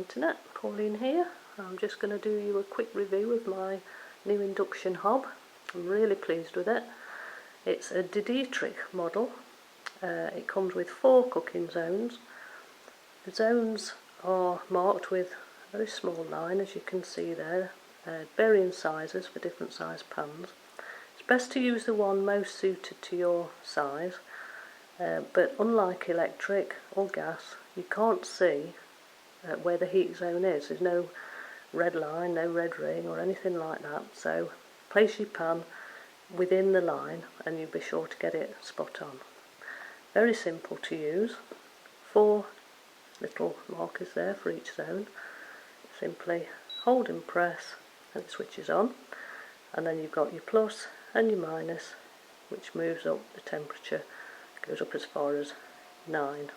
internet. Pauline here. I'm just going to do you a quick review of my new induction hob. I'm really pleased with it. It's a DeDeitrich model. It comes with 4 cooking zones. The zones are marked with a very small line, as you can see there, varying sizes for different size pans. It's best to use the one most suited to your size, but unlike electric or gas, you can't see where the heat zone is. There's no red line, no red ring or anything like that, so place your pan within the line and you'll be sure to get it spot on. Very simple to use. 4 little markers there for each zone. Simply hold and press and it switches on, and then you've got your plus and your minus, which moves up the temperature, goes up as far as 9.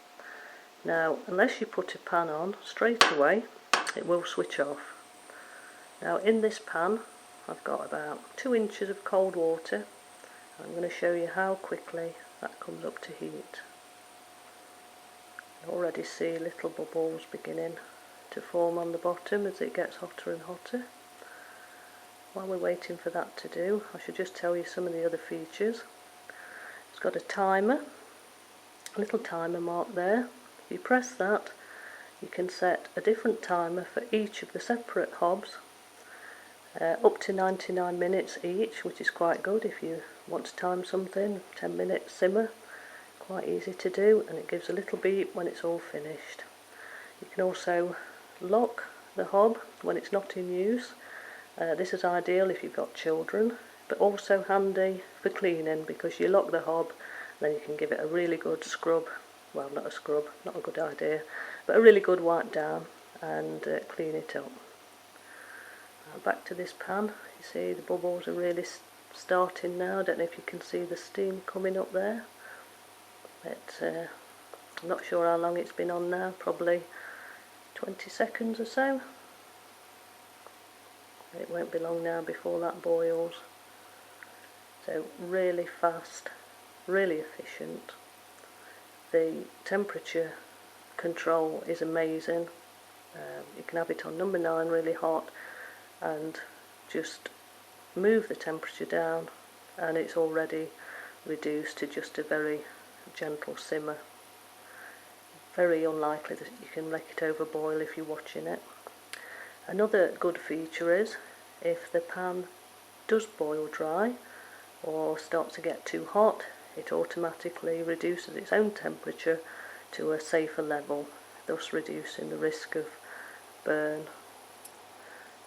Now, unless you put a pan on straight away, it will switch off. Now, in this pan I've got about 2 inches of cold water. I'm going to show you how quickly that comes up to heat. You already see little bubbles beginning to form on the bottom as it gets hotter and hotter. While we're waiting for that to do, I should just tell you some of the other features. It's got a timer, a little timer mark there. If you press that, you can set a different timer for each of the separate hobs, up to 99 minutes each, which is quite good if you want to time something. 10-minute simmer, quite easy to do, and it gives a little beep when it's all finished. You can also lock the hob when it's not in use. This is ideal if you've got children, but also handy for cleaning, because you lock the hob, then you can give it a really good scrub. Well, not a scrub, not a good idea, but a really good wipe down and clean it up. Back to this pan. You see the bubbles are really starting now. I don't know if you can see the steam coming up there, but I'm not sure how long it's been on now, probably 20 seconds or so. It won't be long now before that boils. So really fast, really efficient. The temperature control is amazing. You can have it on number 9, really hot, and just move the temperature down and it's already reduced to just a very gentle simmer. Very unlikely that you can make it overboil if you're watching it. Another good feature is if the pan does boil dry or start to get too hot, it automatically reduces its own temperature to a safer level, thus reducing the risk of burn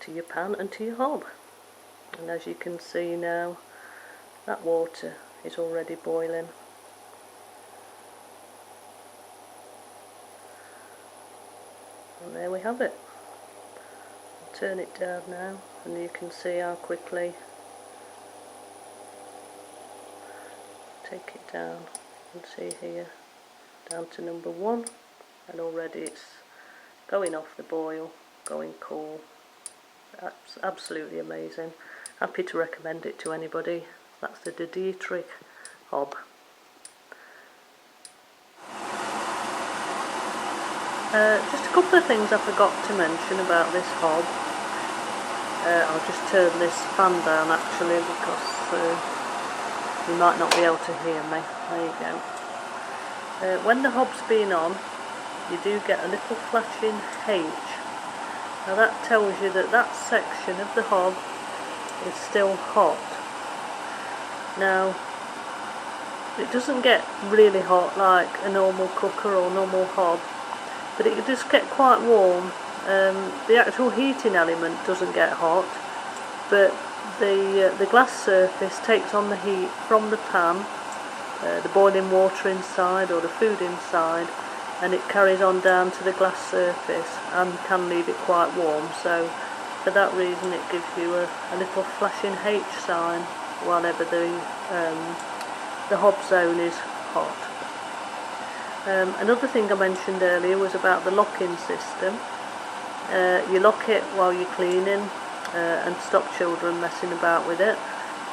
to your pan and to your hob. And as you can see now, that water is already boiling. And there we have it. I'll turn it down now and you can see how quickly. Take it down and see here, down to number 1, and already it's going off the boil, going cool. That's absolutely amazing. Happy to recommend it to anybody. That's the DeDeitrich hob. Just a couple of things I forgot to mention about this hob. I'll just turn this fan down actually, because you might not be able to hear me. There you go. When the hob's been on, you do get a little flashing H. Now that tells you that that section of the hob is still hot. Now, it doesn't get really hot like a normal cooker or normal hob, but it does get quite warm. The actual heating element doesn't get hot, but the glass surface takes on the heat from the pan, the boiling water inside or the food inside, and it carries on down to the glass surface and can leave it quite warm. So for that reason it gives you a little flashing H sign whenever the hob zone is hot. Another thing I mentioned earlier was about the locking system. You lock it while you're cleaning and stop children messing about with it,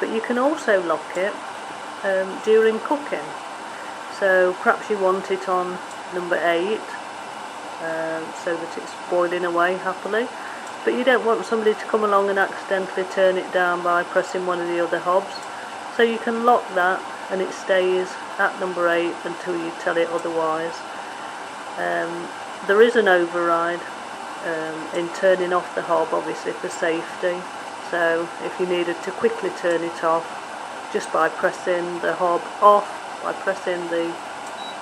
but you can also lock it during cooking. So perhaps you want it on number 8 so that it's boiling away happily. But you don't want somebody to come along and accidentally turn it down by pressing one of the other hobs. So you can lock that and it stays at number 8 until you tell it otherwise. There is an override in turning off the hob, obviously for safety. So if you needed to quickly turn it off, just by pressing the hob off, by pressing the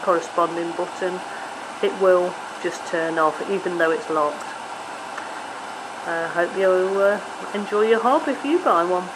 corresponding button, it will just turn off even though it's locked. I hope you enjoy your hob if you buy one.